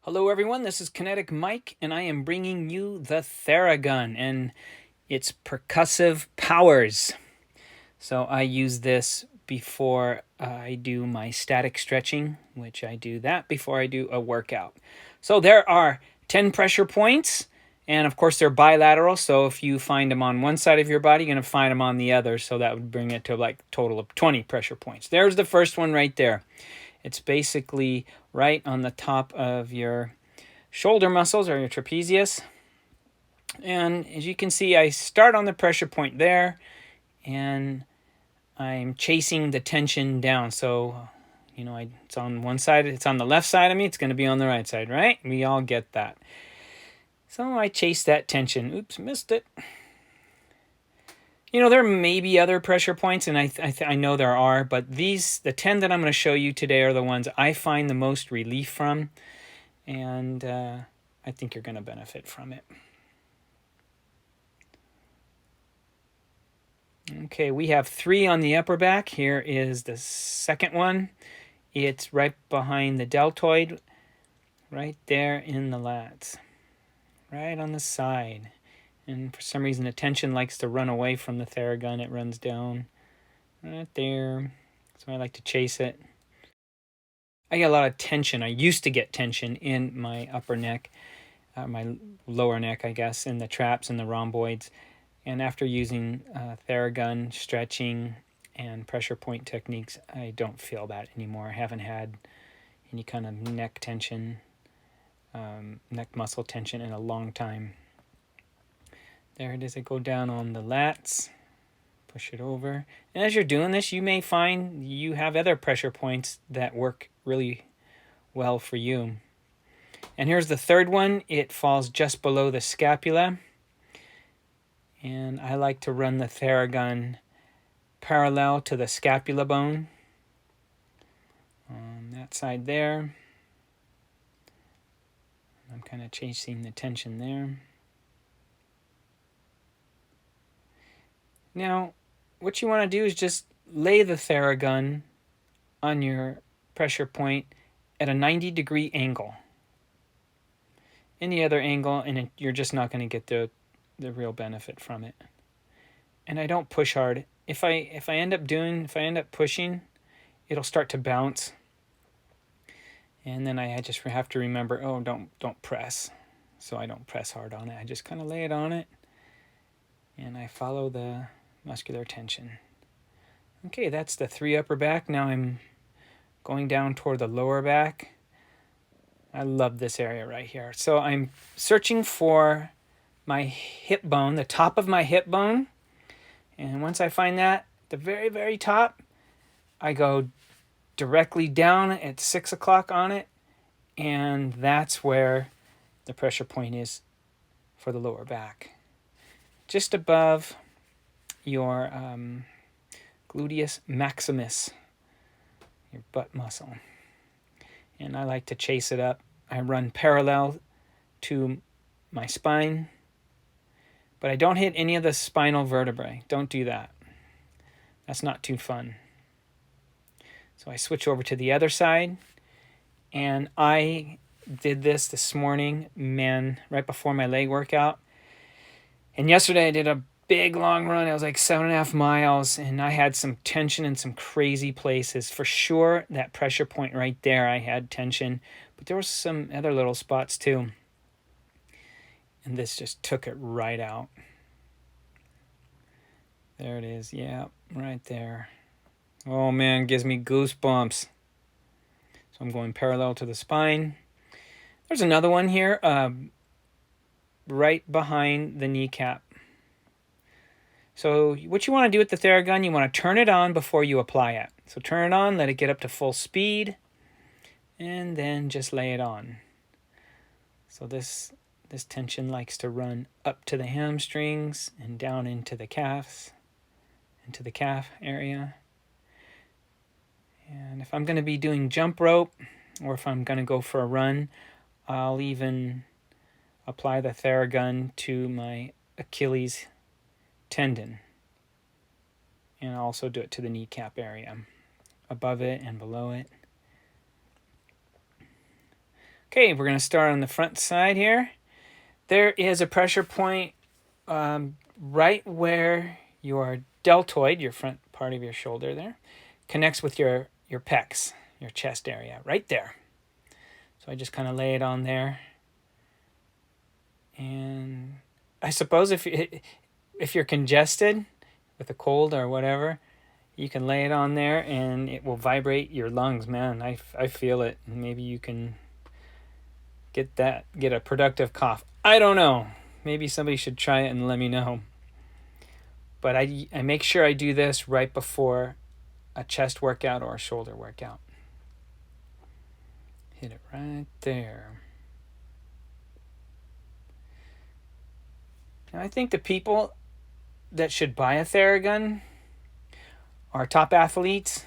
Hello everyone, this is Kinetic Mike, and I am bringing you the Theragun and its percussive powers. So I use this before I do my static stretching, which I do that before I do a workout. So there are 10 pressure points, and of course they're bilateral, so if you find them on one side of your body, you're going to find them on the other, so that would bring it to like a total of 20 pressure points. There's the first one right there. It's basically right on the top of your shoulder muscles or your trapezius. And as you can see, I start on the pressure point there and I'm chasing the tension down. So, it's on one side, it's on the left side of me, it's going to be on the right side, right? We all get that. So I chase that tension. Oops, missed it. There may be other pressure points, and I know there are, but the 10 that I'm going to show you today are the ones I find the most relief from, and I think you're going to benefit from it. Okay, we have 3 on the upper back. Here is the second one. It's right behind the deltoid, right there in the lats, right on the side. And for some reason, the tension likes to run away from the Theragun. It runs down right there. So I like to chase it. I get a lot of tension. I used to get tension in my upper neck, my lower neck, I guess, in the traps and the rhomboids. And after using Theragun, stretching, and pressure point techniques, I don't feel that anymore. I haven't had any kind of neck tension, neck muscle tension in a long time. There it is. I go down on the lats, push it over. And as you're doing this, you may find you have other pressure points that work really well for you. And here's the third one. It falls just below the scapula. And I like to run the Theragun parallel to the scapula bone on that side there. I'm kind of chasing the tension there. Now, what you want to do is just lay the Theragun on your pressure point at a 90-degree angle. Any other angle, and you're just not going to get the real benefit from it. And I don't push hard. If I end up pushing, it'll start to bounce. And then I just have to remember, don't press. So I don't press hard on it. I just kind of lay it on it, and I follow the muscular tension. Okay, that's the 3 upper back. Now I'm going down toward the lower back. I love this area right here. So I'm searching for my hip bone, the top of my hip bone. And once I find that, the very, very top, I go directly down at 6 o'clock on it. And that's where the pressure point is for the lower back. Just above your gluteus maximus, your butt muscle. And I like to chase it up. I run parallel to my spine, but I don't hit any of the spinal vertebrae. Don't do that. That's not too fun. So I switch over to the other side, and I did this morning, right before my leg workout. And yesterday I did a big long run. It was like 7.5 miles, and I had some tension in some crazy places. For sure, that pressure point right there, I had tension, but there were some other little spots too. And this just took it right out. There it is. Yeah, right there. Oh man, gives me goosebumps. So I'm going parallel to the spine. There's another one here, right behind the kneecap. So what you want to do with the Theragun, you want to turn it on before you apply it. So turn it on, let it get up to full speed, and then just lay it on. So this tension likes to run up to the hamstrings and down into the calves, into the calf area. And if I'm going to be doing jump rope, or if I'm going to go for a run, I'll even apply the Theragun to my Achilles tendon, and I'll also do it to the kneecap area, above it and below it. Okay, we're going to start on the front side here. There is a pressure point right where your deltoid, your front part of your shoulder there, connects with your pecs, your chest area, right there. So I just kind of lay it on there. And I suppose if you're congested with a cold or whatever, you can lay it on there and it will vibrate your lungs, man. I feel it. Maybe you can get a productive cough. I don't know. Maybe somebody should try it and let me know. But I make sure I do this right before a chest workout or a shoulder workout. Hit it right there. Now I think the people that should buy a Theragun are top athletes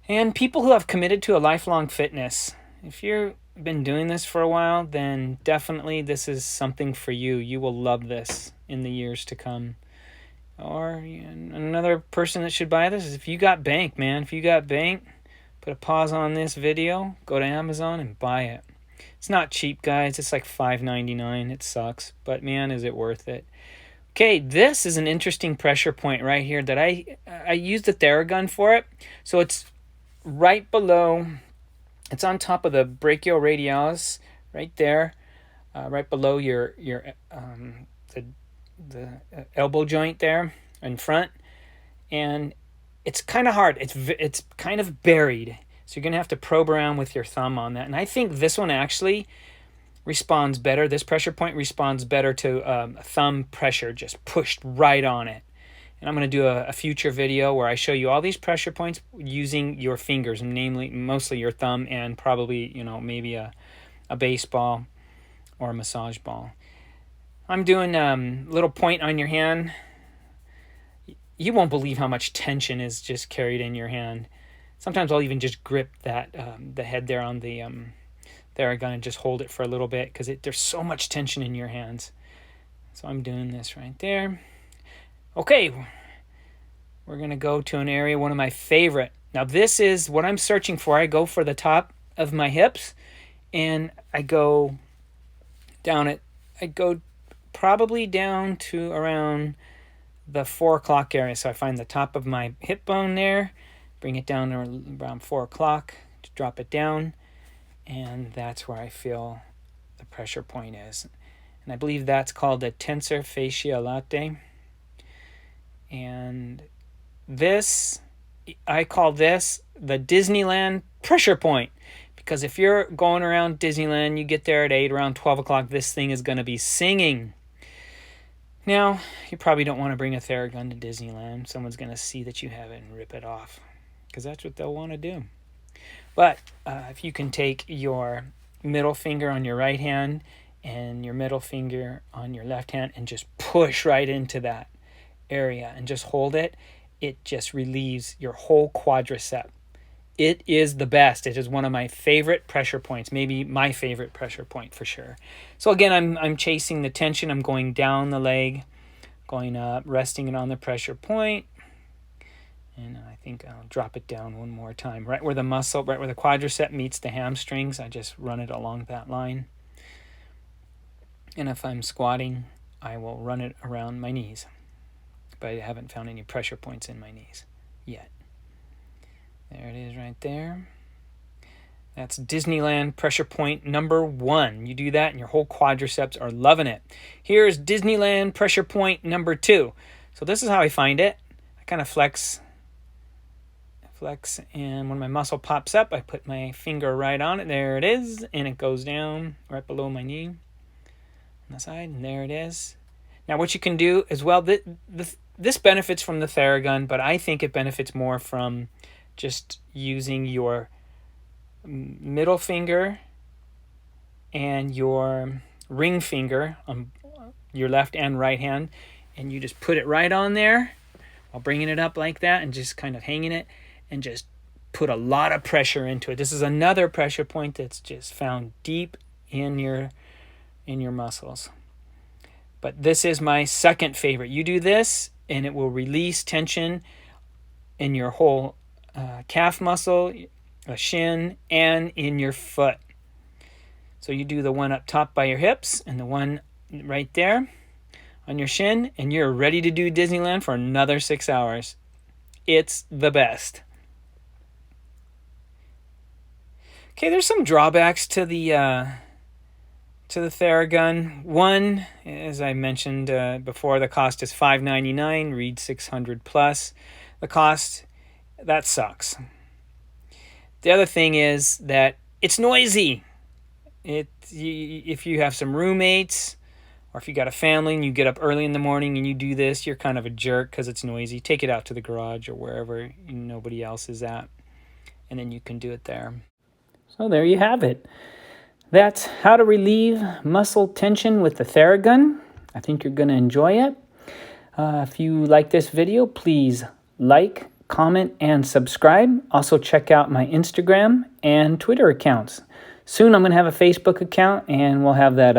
and people who have committed to a lifelong fitness. If you've been doing this for a while, then definitely this is something for you. You will love this in the years to come. Or another person that should buy this is if you got bank, man. If you got bank, put a pause on this video, go to Amazon and buy it. It's not cheap, guys. It's like $5.99. It sucks. But man, is it worth it. Okay, this is an interesting pressure point right here that I used the Theragun for it. So it's right below, it's on top of the brachioradialis, right there, right below the elbow joint there in front, and it's kind of hard. It's kind of buried, so you're gonna have to probe around with your thumb on that. And I think this one actually responds better. This pressure point responds better to thumb pressure, just pushed right on it. And I'm going to do a future video where I show you all these pressure points using your fingers, namely mostly your thumb and probably, maybe a baseball or a massage ball. I'm doing a little point on your hand. You won't believe how much tension is just carried in your hand. Sometimes I'll even just grip that the head there on the Theragun and just hold it for a little bit because there's so much tension in your hands. So I'm doing this right there. Okay, we're going to go to an area, one of my favorite. Now this is what I'm searching for. I go for the top of my hips and I go probably down to around the 4 o'clock area. So I find the top of my hip bone there, bring it down to around 4 o'clock, to drop it down, and that's where I feel the pressure point is. And I believe that's called the tensor fasciae latae. And this, I call this the Disneyland pressure point. Because if you're going around Disneyland, you get there at 8, around 12 o'clock, this thing is going to be singing. Now, you probably don't want to bring a Theragun to Disneyland. Someone's going to see that you have it and rip it off. Because that's what they'll want to do. But if you can take your middle finger on your right hand and your middle finger on your left hand and just push right into that area and just hold it, it just relieves your whole quadricep. It is the best. It is one of my favorite pressure points, maybe my favorite pressure point for sure. So again, I'm chasing the tension. I'm going down the leg, going up, resting it on the pressure point. And I think I'll drop it down one more time. Right where the quadricep meets the hamstrings, I just run it along that line. And if I'm squatting, I will run it around my knees. But I haven't found any pressure points in my knees yet. There it is right there. That's Disneyland pressure point number 1. You do that and your whole quadriceps are loving it. Here's Disneyland pressure point number 2. So this is how I find it. I kind of flex, and when my muscle pops up, I put my finger right on it. There it is, and it goes down right below my knee on the side, and there it is. Now what you can do as well, this benefits from the Theragun, but I think it benefits more from just using your middle finger and your ring finger on your left and right hand, and you just put it right on there while bringing it up like that and just kind of hanging it and just put a lot of pressure into it. This is another pressure point that's just found deep in your muscles. But this is my second favorite. You do this and it will release tension in your whole calf muscle, a shin, and in your foot. So you do the one up top by your hips and the one right there on your shin, and you're ready to do Disneyland for another 6 hours. It's the best. Okay, there's some drawbacks to the Theragun. One, as I mentioned before, the cost is $599. Read 600 plus. The cost, that sucks. The other thing is that it's noisy. If you have some roommates, or if you got a family and you get up early in the morning and you do this, you're kind of a jerk because it's noisy. Take it out to the garage or wherever nobody else is at, and then you can do it there. So there you have it. That's how to relieve muscle tension with the Theragun. I think you're going to enjoy it. If you like this video, please like, comment, and subscribe. Also check out my Instagram and Twitter accounts. Soon I'm going to have a Facebook account, and we'll have that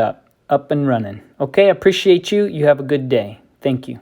up and running. Okay, I appreciate you. You have a good day. Thank you.